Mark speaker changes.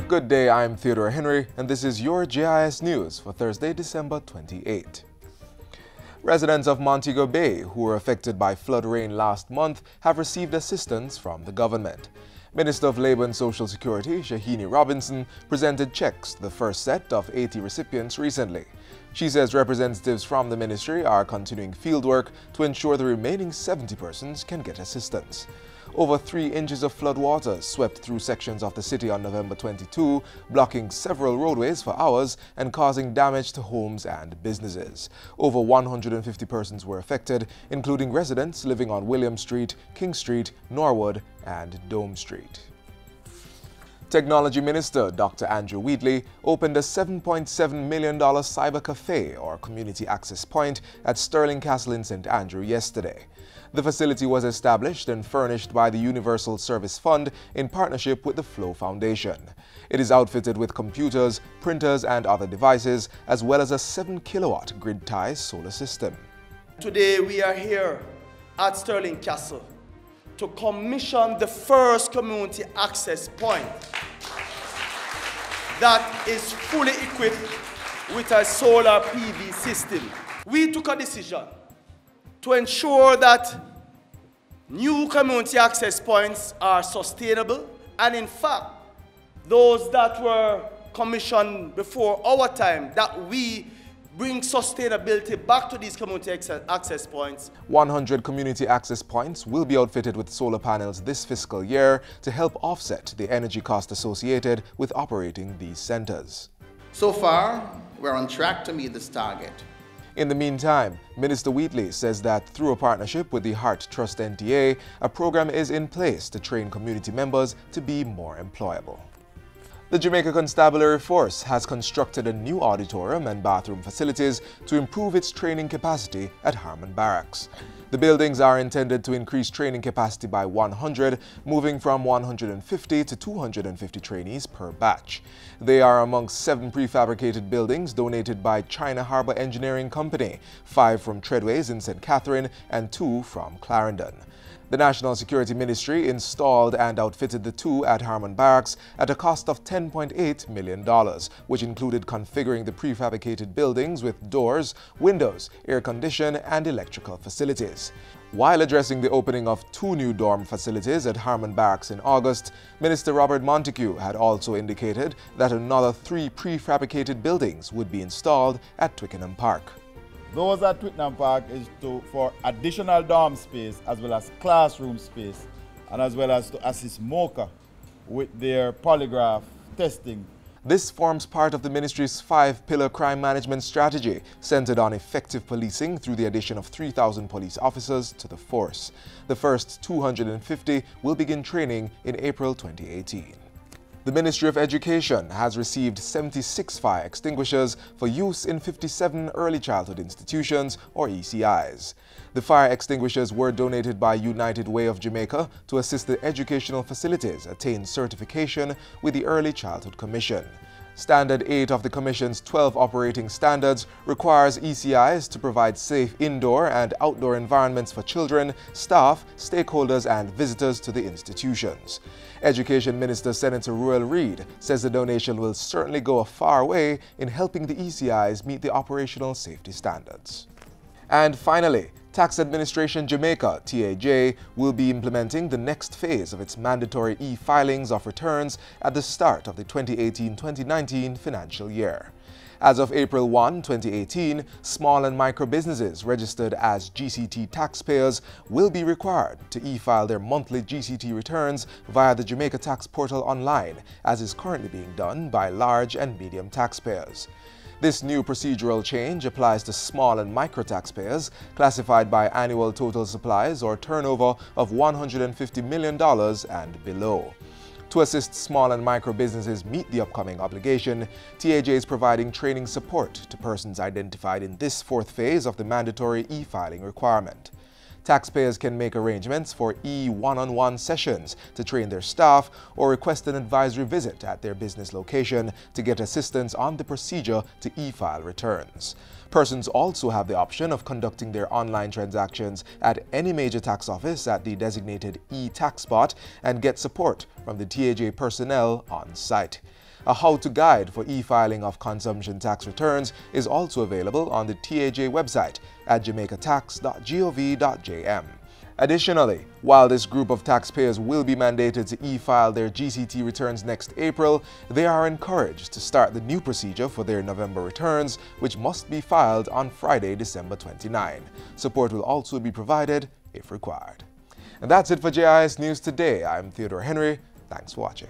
Speaker 1: Good day, I'm Theodore Henry, and this is your JIS News for Thursday, December 28. Residents of Montego Bay who were affected by flood rain last month have received assistance from the government. Minister of Labour and Social Security, Shahini Robinson, presented checks to the first set of 80 recipients recently. She says representatives from the ministry are continuing fieldwork to ensure the remaining 70 persons can get assistance. Over 3 inches of floodwater swept through sections of the city on November 22, blocking several roadways for hours and causing damage to homes and businesses. Over 150 persons were affected, including residents living on William Street, King Street, Norwood, and Dome Street. Technology Minister Dr. Andrew Wheatley opened a $7.7 million cyber cafe or community access point at Stirling Castle in St. Andrew yesterday. The facility was established and furnished by the Universal Service Fund in partnership with the Flow Foundation. It is outfitted with computers, printers, and other devices, as well as a 7-kilowatt grid-tie solar system.
Speaker 2: Today we are here at Stirling Castle to commission the first community access point that is fully equipped with a solar PV system. We took a decision to ensure that new community access points are sustainable, and in fact, those that were commissioned before our time, that we bring sustainability back to these community access points.
Speaker 1: 100 community access points will be outfitted with solar panels this fiscal year to help offset the energy cost associated with operating these centers.
Speaker 3: So far, we're on track to meet this target.
Speaker 1: In the meantime, Minister Wheatley says that through a partnership with the Heart Trust NTA, a program is in place to train community members to be more employable. The Jamaica Constabulary Force has constructed a new auditorium and bathroom facilities to improve its training capacity at Harmon Barracks. The buildings are intended to increase training capacity by 100, moving from 150 to 250 trainees per batch. They are amongst 7 prefabricated buildings donated by China Harbour Engineering Company, 5 from Treadways in St. Catherine and 2 from Clarendon. The National Security Ministry installed and outfitted the 2 at Harmon Barracks at a cost of $10.8 million, which included configuring the prefabricated buildings with doors, windows, air condition, and electrical facilities. While addressing the opening of 2 new dorm facilities at Harmon Barracks in August, Minister Robert Montego had also indicated that another 3 prefabricated buildings would be installed at Twickenham Park.
Speaker 4: Those at Twickenham Park is for additional dorm space as well as classroom space, and as well as to assist MOCA with their polygraph testing.
Speaker 1: This forms part of the ministry's 5-pillar crime management strategy centered on effective policing through the addition of 3,000 police officers to the force. The first 250 will begin training in April 2018. The Ministry of Education has received 76 fire extinguishers for use in 57 early childhood institutions, or ECIs. The fire extinguishers were donated by United Way of Jamaica to assist the educational facilities attain certification with the Early Childhood Commission. Standard 8 of the Commission's 12 operating standards requires ECIs to provide safe indoor and outdoor environments for children, staff, stakeholders, and visitors to the institutions. Education Minister Senator Ruel Reid says the donation will certainly go a far way in helping the ECIs meet the operational safety standards. And finally, Tax Administration Jamaica, TAJ, will be implementing the next phase of its mandatory e-filings of returns at the start of the 2018-2019 financial year. As of April 1, 2018, small and micro businesses registered as GCT taxpayers will be required to e-file their monthly GCT returns via the Jamaica Tax Portal online, as is currently being done by large and medium taxpayers. This new procedural change applies to small and micro taxpayers classified by annual total supplies or turnover of $150 million and below. To assist small and micro businesses meet the upcoming obligation, TAJ is providing training support to persons identified in this 4th phase of the mandatory e-filing requirement. Taxpayers can make arrangements for e-one-on-one sessions to train their staff or request an advisory visit at their business location to get assistance on the procedure to e-file returns. Persons also have the option of conducting their online transactions at any major tax office at the designated e-tax spot and get support from the TAJ personnel on site. A how-to guide for e-filing of consumption tax returns is also available on the TAJ website at jamaicatax.gov.jm. Additionally, while this group of taxpayers will be mandated to e-file their GCT returns next April, they are encouraged to start the new procedure for their November returns, which must be filed on Friday, December 29. Support will also be provided if required. And that's it for JIS News Today. I'm Theodore Henry. Thanks for watching.